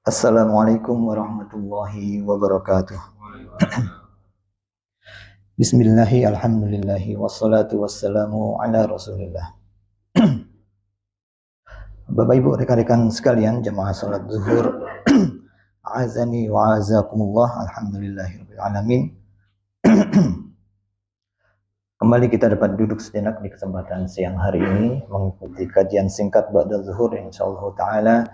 Assalamualaikum warahmatullahi wabarakatuh. Bismillahi alhamdulillahi wassalatu wassalamu ala rasulillah. Bapak ibu rekan-rekan sekalian jamaah salat zuhur, azani wa azakumullah, alhamdulillahirabbil alamin. Kembali kita dapat duduk sejenak di kesempatan siang hari ini mengikuti kajian singkat ba'da zuhur insyaallah taala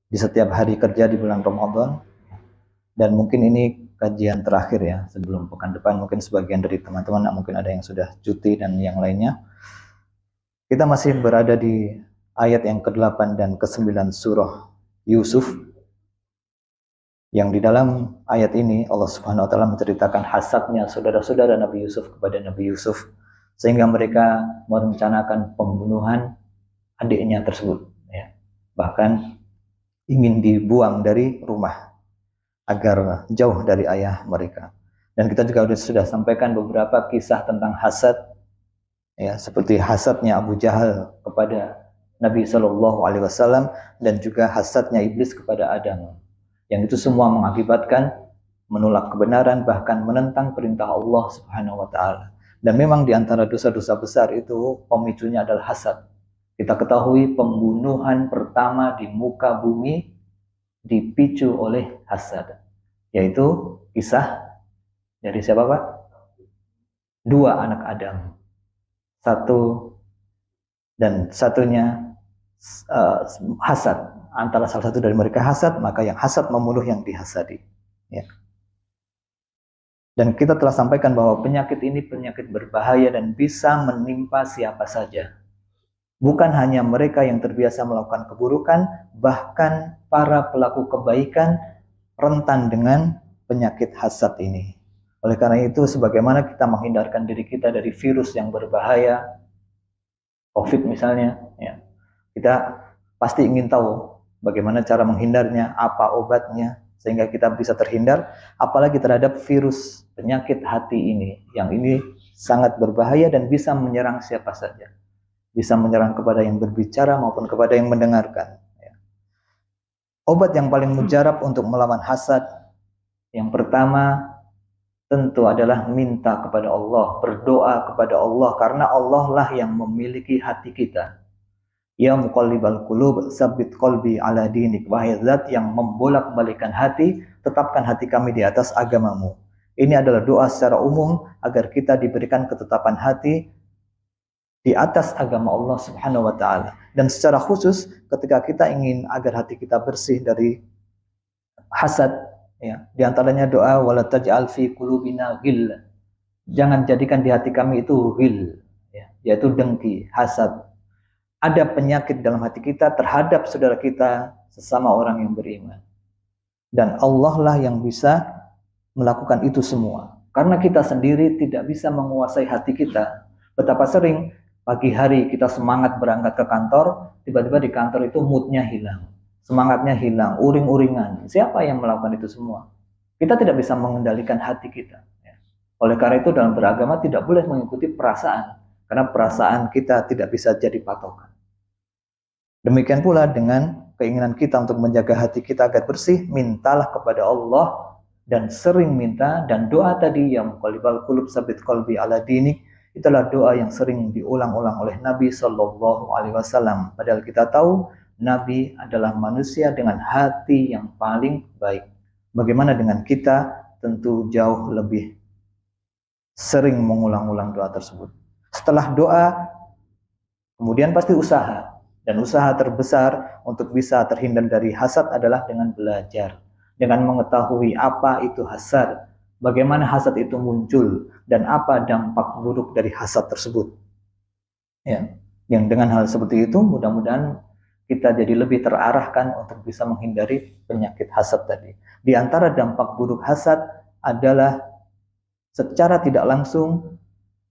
di setiap hari kerja di bulan Ramadan. Dan mungkin ini kajian terakhir ya, sebelum pekan depan mungkin sebagian dari teman-teman mungkin ada yang sudah cuti dan yang lainnya. Kita masih berada di ayat yang ke-8 dan ke-9 surah Yusuf, yang di dalam ayat ini Allah Subhanahu wa taala menceritakan hasadnya saudara-saudara Nabi Yusuf kepada Nabi Yusuf, sehingga mereka merencanakan pembunuhan adiknya tersebut ya. Bahkan ingin dibuang dari rumah agar jauh dari ayah mereka. Dan kita juga sudah sampaikan beberapa kisah tentang hasad ya, seperti hasadnya Abu Jahal kepada Nabi Shallallahu Alaihi Wasallam dan juga hasadnya iblis kepada Adam, yang itu semua mengakibatkan menolak kebenaran, bahkan menentang perintah Allah Subhanahu wa taala. Dan memang di antara dosa-dosa besar itu pemicunya adalah hasad. Kita ketahui pembunuhan pertama di muka bumi dipicu oleh hasad, yaitu kisah dari siapa Pak? Dua anak Adam, satunya hasad. Antara salah satu dari mereka hasad, maka yang hasad membunuh yang dihasadi ya. Dan kita telah sampaikan bahwa penyakit ini penyakit berbahaya dan bisa menimpa siapa saja. Bukan hanya mereka yang terbiasa melakukan keburukan, bahkan para pelaku kebaikan rentan dengan penyakit hasad ini. Oleh karena itu, sebagaimana kita menghindarkan diri kita dari virus yang berbahaya, COVID misalnya, ya, kita pasti ingin tahu bagaimana cara menghindarnya, apa obatnya, sehingga kita bisa terhindar, apalagi terhadap virus penyakit hati ini, yang ini sangat berbahaya dan bisa menyerang siapa saja. Bisa menyerang kepada yang berbicara maupun kepada yang mendengarkan. Obat yang paling mujarab untuk melawan hasad, yang pertama tentu adalah minta kepada Allah, berdoa kepada Allah, karena Allah lah yang memiliki hati kita. Ya muqallibal qulub, tsabbit qalbi ala dinik. Wahai zat yang membolak-balikan hati, tetapkan hati kami di atas agamamu. Ini adalah doa secara umum agar kita diberikan ketetapan hati di atas agama Allah Subhanahu wa taala. Dan secara khusus ketika kita ingin agar hati kita bersih dari hasad ya, di antaranya doa wala taj'al fi qulubina ghil. Jangan jadikan di hati kami itu ghil ya, yaitu dengki, hasad. Ada penyakit dalam hati kita terhadap saudara kita sesama orang yang beriman. Dan Allah lah yang bisa melakukan itu semua. Karena kita sendiri tidak bisa menguasai hati kita. Betapa sering pagi hari kita semangat berangkat ke kantor, tiba-tiba di kantor itu moodnya hilang, semangatnya hilang, uring-uringan. Siapa yang melakukan itu semua? Kita tidak bisa mengendalikan hati kita. Oleh karena itu dalam beragama tidak boleh mengikuti perasaan, karena perasaan kita tidak bisa jadi patokan. Demikian pula dengan keinginan kita untuk menjaga hati kita agar bersih, mintalah kepada Allah dan sering minta. Dan doa tadi yang muqallibal qulub tsabbit qalbi ala dinik, itulah doa yang sering diulang-ulang oleh Nabi Shallallahu Alaihi Wasallam. Padahal kita tahu Nabi adalah manusia dengan hati yang paling baik. Bagaimana dengan kita? Tentu jauh lebih sering mengulang-ulang doa tersebut. Setelah doa, kemudian pasti usaha. Dan usaha terbesar untuk bisa terhindar dari hasad adalah dengan belajar, dengan mengetahui apa itu hasad, bagaimana hasad itu muncul, dan apa dampak buruk dari hasad tersebut. Ya, yang dengan hal seperti itu mudah-mudahan kita jadi lebih terarahkan untuk bisa menghindari penyakit hasad tadi. Di antara dampak buruk hasad adalah secara tidak langsung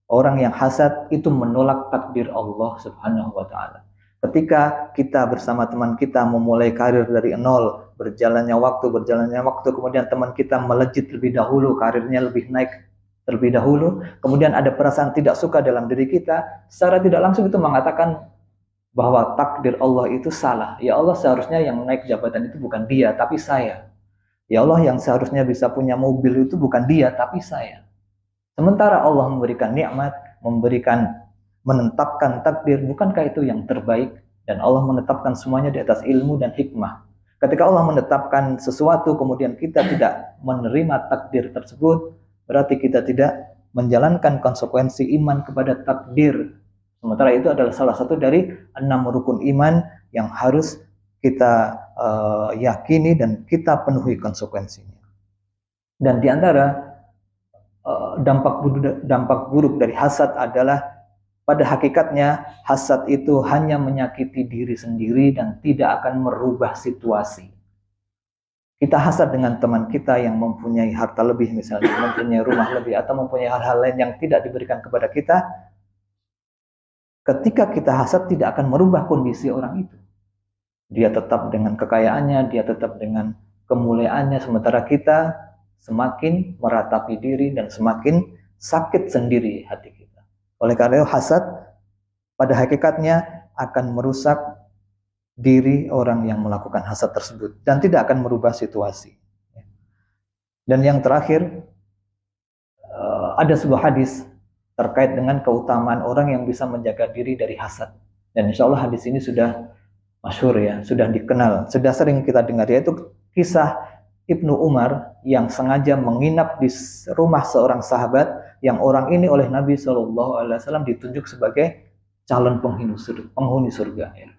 orang yang hasad itu menolak takdir Allah Subhanahu wa taala. Ketika kita bersama teman kita memulai karir dari nol, berjalannya waktu, kemudian teman kita melejit lebih dahulu, karirnya lebih naik terlebih dahulu, kemudian ada perasaan tidak suka dalam diri kita, secara tidak langsung itu mengatakan bahwa takdir Allah itu salah. Ya Allah, seharusnya yang naik jabatan itu bukan dia, tapi saya. Ya Allah, yang seharusnya bisa punya mobil itu bukan dia, tapi saya. Sementara Allah memberikan nikmat, menetapkan takdir, bukankah itu yang terbaik? Dan Allah menetapkan semuanya di atas ilmu dan hikmah. Ketika Allah menetapkan sesuatu, kemudian kita tidak menerima takdir tersebut, berarti kita tidak menjalankan konsekuensi iman kepada takdir. Sementara itu adalah salah satu dari 6 rukun iman yang harus kita yakini dan kita penuhi konsekuensinya. Dan di antara dampak buruk dari hasad adalah pada hakikatnya hasad itu hanya menyakiti diri sendiri dan tidak akan merubah situasi. Kita hasad dengan teman kita yang mempunyai harta lebih, misalnya mempunyai rumah lebih atau mempunyai hal-hal lain yang tidak diberikan kepada kita. Ketika kita hasad tidak akan merubah kondisi orang itu. Dia tetap dengan kekayaannya, dia tetap dengan kemuliaannya, sementara kita semakin meratapi diri dan semakin sakit sendiri hati kita. Oleh karena itu hasad pada hakikatnya akan merusak diri orang yang melakukan hasad tersebut dan tidak akan merubah situasi. Dan yang terakhir, ada sebuah hadis terkait dengan keutamaan orang yang bisa menjaga diri dari hasad. Dan insya Allah hadis ini sudah masyhur ya, sudah dikenal, sudah sering kita dengar, yaitu kisah Ibnu Umar yang sengaja menginap di rumah seorang sahabat yang orang ini oleh Nabi SAW ditunjuk sebagai calon penghuni surga. Ya.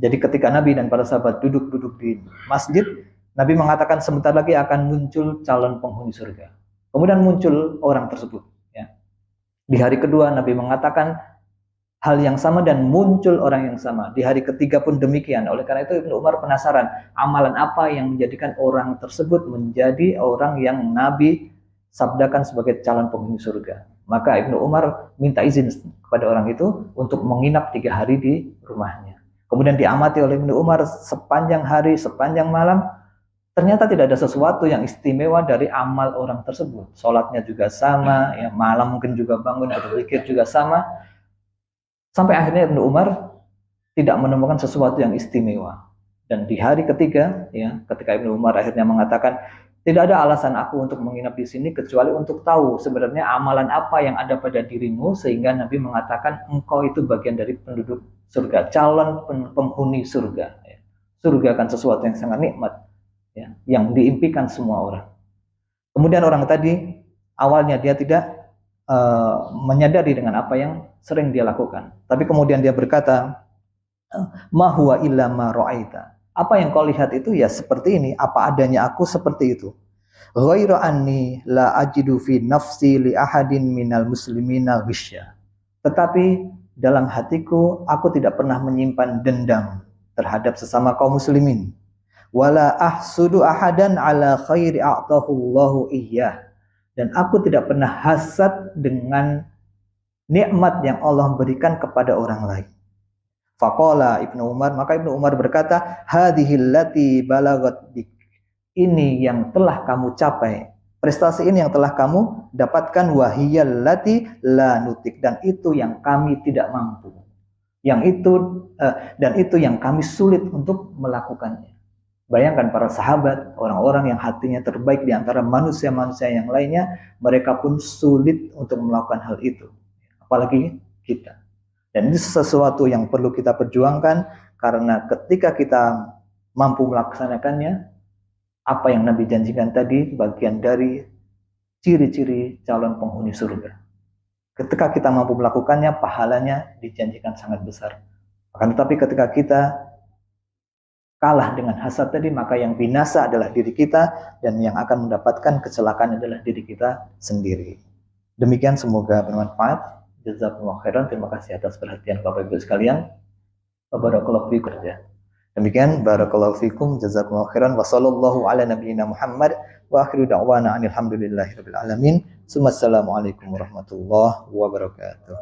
Jadi ketika Nabi dan para sahabat duduk-duduk di masjid, Nabi mengatakan sebentar lagi akan muncul calon penghuni surga. Kemudian muncul orang tersebut. Ya. Di hari kedua Nabi mengatakan hal yang sama dan muncul orang yang sama. Di hari ketiga pun demikian. Oleh karena itu Ibnu Umar penasaran, amalan apa yang menjadikan orang tersebut menjadi orang yang Nabi sabdakan sebagai calon penghuni surga. Maka Ibnu Umar minta izin kepada orang itu untuk menginap 3 hari di rumahnya. Kemudian diamati oleh Ibnu Umar sepanjang hari, sepanjang malam. Ternyata tidak ada sesuatu yang istimewa dari amal orang tersebut. Sholatnya juga sama, ya, malam mungkin juga bangun, berzikir juga sama. Sampai akhirnya Ibnu Umar tidak menemukan sesuatu yang istimewa. Dan di hari ketiga, ya, ketika Ibnu Umar akhirnya mengatakan, tidak ada alasan aku untuk menginap di sini kecuali untuk tahu sebenarnya amalan apa yang ada pada dirimu, sehingga Nabi mengatakan engkau itu bagian dari penduduk surga, calon penghuni surga. Ya. Surga kan sesuatu yang sangat nikmat, ya, yang diimpikan semua orang. Kemudian orang tadi awalnya dia tidak menyadari dengan apa yang sering dia lakukan. Tapi kemudian dia berkata, ma huwa illa ma ra'aita. Apa yang kau lihat itu ya seperti ini, apa adanya aku seperti itu. Ghairu anni la ajidu fi nafsi li ahadin minal muslimina ghisya. Tetapi dalam hatiku aku tidak pernah menyimpan dendam terhadap sesama kaum muslimin. Wala ahsudu ahadan ala khairi a'tahu Allahu iyyah. Dan aku tidak pernah hasad dengan nikmat yang Allah berikan kepada orang lain. Faqala Ibnu Umar, maka Ibnu Umar berkata, hadhil lati balagat bik. Ini yang telah kamu capai. Prestasi ini yang telah kamu dapatkan, wahiyal lati la nutik, dan itu yang kami tidak mampu. Dan itu yang kami sulit untuk melakukannya. Bayangkan para sahabat, orang-orang yang hatinya terbaik di antara manusia-manusia yang lainnya, mereka pun sulit untuk melakukan hal itu. Apalagi kita. Dan ini sesuatu yang perlu kita perjuangkan, karena ketika kita mampu melaksanakannya, apa yang Nabi janjikan tadi, bagian dari ciri-ciri calon penghuni surga. Ketika kita mampu melakukannya, pahalanya dijanjikan sangat besar. Akan tetapi ketika kita kalah dengan hasad tadi, maka yang binasa adalah diri kita, dan yang akan mendapatkan kecelakaan adalah diri kita sendiri. Demikian, semoga bermanfaat. Jazakumullah khairan. Terima kasih atas perhatian Bapak Ibu sekalian. Barakallahu fikum. Demikian, barakallahu fikum, jazakumullah khairan. Wa sallallahu ala nabiyyina Muhammad wa akhiru da'wana alhamdulillahirabbil alamin. Assalamualaikum warahmatullahi wabarakatuh.